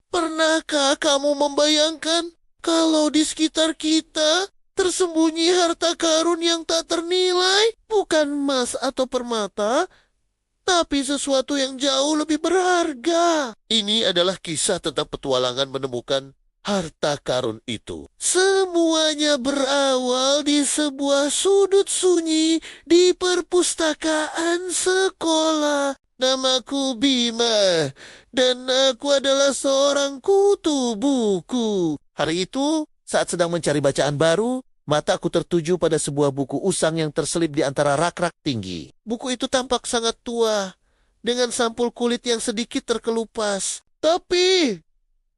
Pernahkah kamu membayangkan kalau di sekitar kita tersembunyi harta karun yang tak ternilai? Bukan emas atau permata, tapi sesuatu yang jauh lebih berharga. Ini adalah kisah tentang petualangan menemukan harta karun itu. Semuanya berawal di sebuah sudut sunyi di perpustakaan sekolah. Namaku Bima, dan aku adalah seorang kutu buku. Hari itu, saat sedang mencari bacaan baru, mataku tertuju pada sebuah buku usang yang terselip di antara rak-rak tinggi. Buku itu tampak sangat tua, dengan sampul kulit yang sedikit terkelupas. Tapi,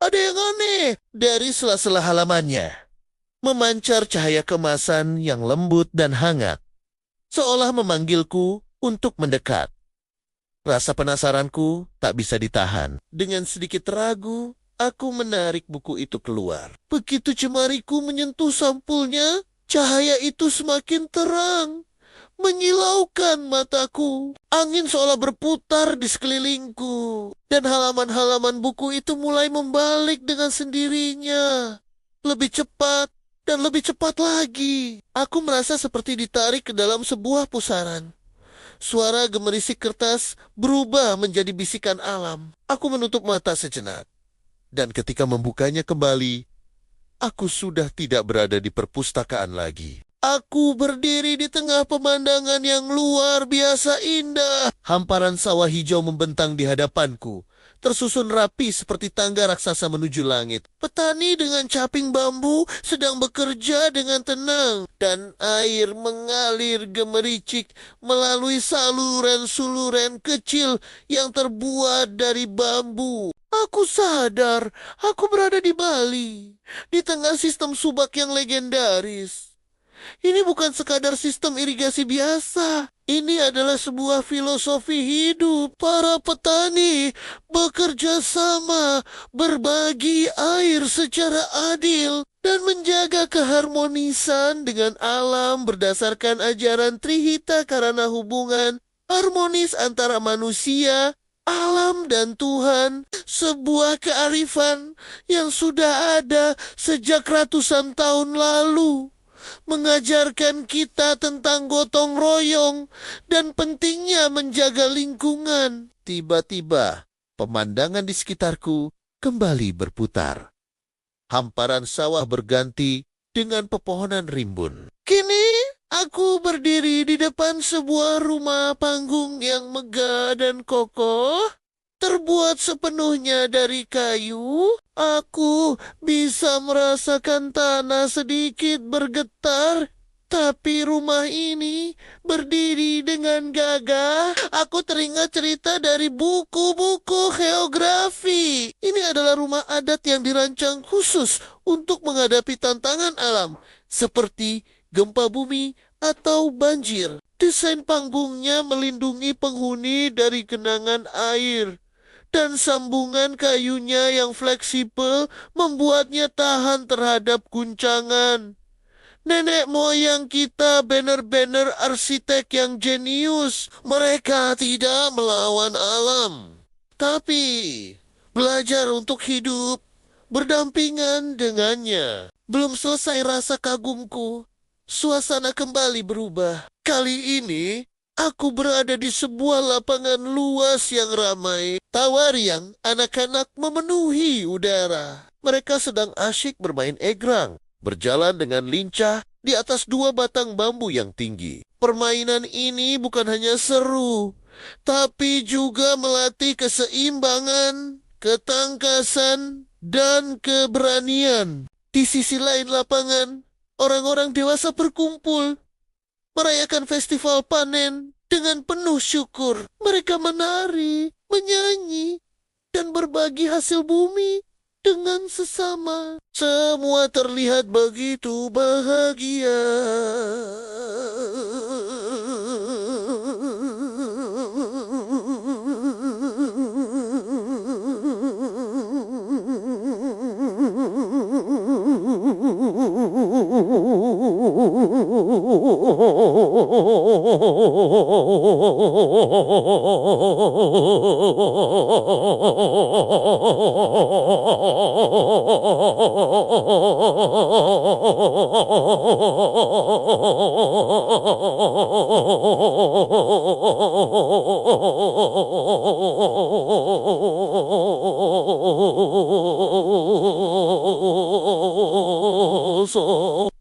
ada yang aneh. Dari sela-sela halamannya, memancar cahaya kemasan yang lembut dan hangat, seolah memanggilku untuk mendekat. Rasa penasaranku tak bisa ditahan. Dengan sedikit ragu, aku menarik buku itu keluar. Begitu jemariku menyentuh sampulnya, cahaya itu semakin terang, menyilaukan mataku. Angin seolah berputar di sekelilingku, dan halaman-halaman buku itu mulai membalik dengan sendirinya. Lebih cepat dan lebih cepat lagi. Aku merasa seperti ditarik ke dalam sebuah pusaran. Suara gemerisik kertas berubah menjadi bisikan alam. Aku menutup mata sejenak. Dan ketika membukanya kembali, aku sudah tidak berada di perpustakaan lagi. Aku berdiri di tengah pemandangan yang luar biasa indah. Hamparan sawah hijau membentang di hadapanku, tersusun rapi seperti tangga raksasa menuju langit. Petani dengan caping bambu sedang bekerja dengan tenang, dan air mengalir gemericik melalui saluran-saluran kecil yang terbuat dari bambu. Aku sadar, aku berada di Bali, di tengah sistem subak yang legendaris. Ini bukan sekadar sistem irigasi biasa. Ini adalah sebuah filosofi hidup. Para petani bekerja sama, berbagi air secara adil, dan menjaga keharmonisan dengan alam berdasarkan ajaran Trihita karena hubungan harmonis antara manusia, alam, dan Tuhan. Sebuah kearifan yang sudah ada sejak ratusan tahun lalu, mengajarkan kita tentang gotong royong dan pentingnya menjaga lingkungan. Tiba-tiba, pemandangan di sekitarku kembali berputar. Hamparan sawah berganti dengan pepohonan rimbun. Kini, aku berdiri di depan sebuah rumah panggung yang megah dan kokoh, terbuat sepenuhnya dari kayu. Aku bisa merasakan tanah sedikit bergetar, tapi rumah ini berdiri dengan gagah. Aku teringat cerita dari buku-buku geografi. Ini adalah rumah adat yang dirancang khusus untuk menghadapi tantangan alam, seperti gempa bumi atau banjir. Desain panggungnya melindungi penghuni dari genangan air, dan sambungan kayunya yang fleksibel membuatnya tahan terhadap guncangan. Nenek moyang kita benar-benar arsitek yang jenius. Mereka tidak melawan alam, tapi belajar untuk hidup berdampingan dengannya. Belum selesai rasa kagumku, suasana kembali berubah. Kali ini, aku berada di sebuah lapangan luas yang ramai. Tawa riang anak-anak memenuhi udara. Mereka sedang asyik bermain egrang, berjalan dengan lincah di atas dua batang bambu yang tinggi. Permainan ini bukan hanya seru, tapi juga melatih keseimbangan, ketangkasan, dan keberanian. Di sisi lain lapangan, orang-orang dewasa berkumpul, merayakan festival panen dengan penuh syukur. Mereka menari, menyanyi, dan berbagi hasil bumi dengan sesama. Semua terlihat begitu bahagia.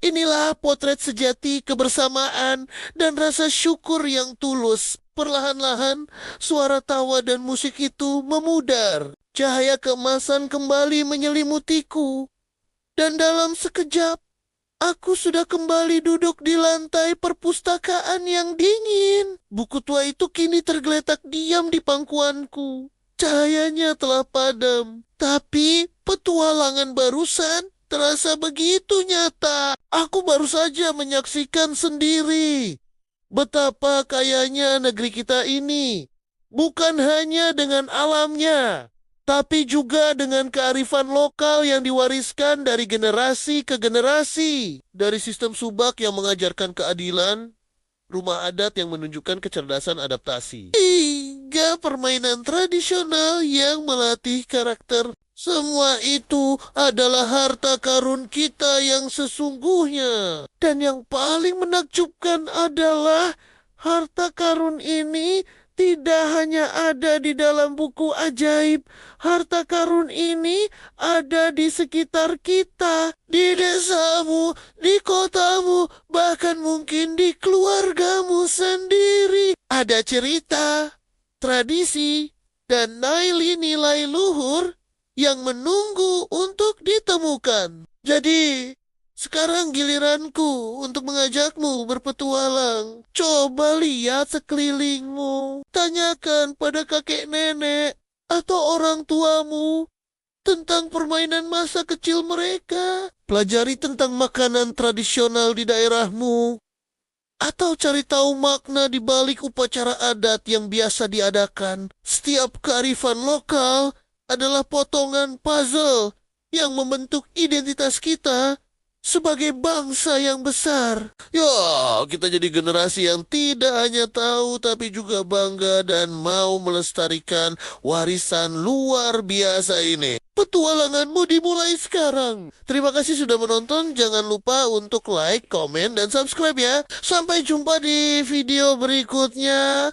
Inilah potret sejati kebersamaan dan rasa syukur yang tulus. Perlahan-lahan, suara tawa dan musik itu memudar. Cahaya keemasan kembali menyelimutiku. Dan dalam sekejap, aku sudah kembali duduk di lantai perpustakaan yang dingin. Buku tua itu kini tergeletak diam di pangkuanku. Cahayanya telah padam. Tapi petualangan barusan terasa begitu nyata. Aku baru saja menyaksikan sendiri betapa kayanya negeri kita ini. Bukan hanya dengan alamnya, tapi juga dengan kearifan lokal yang diwariskan dari generasi ke generasi. Dari sistem subak yang mengajarkan keadilan, rumah adat yang menunjukkan kecerdasan adaptasi, hingga permainan tradisional yang melatih karakter. Semua itu adalah harta karun kita yang sesungguhnya. Dan yang paling menakjubkan adalah harta karun ini tidak hanya ada di dalam buku ajaib. Harta karun ini ada di sekitar kita, di desamu, di kotamu, bahkan mungkin di keluargamu sendiri. Ada cerita, tradisi, dan nilai-nilai luhur yang menunggu untuk ditemukan. Jadi, sekarang giliranku untuk mengajakmu berpetualang. Coba lihat sekelilingmu. Tanyakan pada kakek nenek atau orang tuamu tentang permainan masa kecil mereka. Pelajari tentang makanan tradisional di daerahmu. Atau cari tahu makna di balik upacara adat yang biasa diadakan. Setiap kearifan lokal adalah potongan puzzle yang membentuk identitas kita sebagai bangsa yang besar. Ya, kita jadi generasi yang tidak hanya tahu tapi juga bangga dan mau melestarikan warisan luar biasa ini. Petualanganmu dimulai sekarang. Terima kasih sudah menonton. Jangan lupa untuk like, komen, dan subscribe ya. Sampai jumpa di video berikutnya.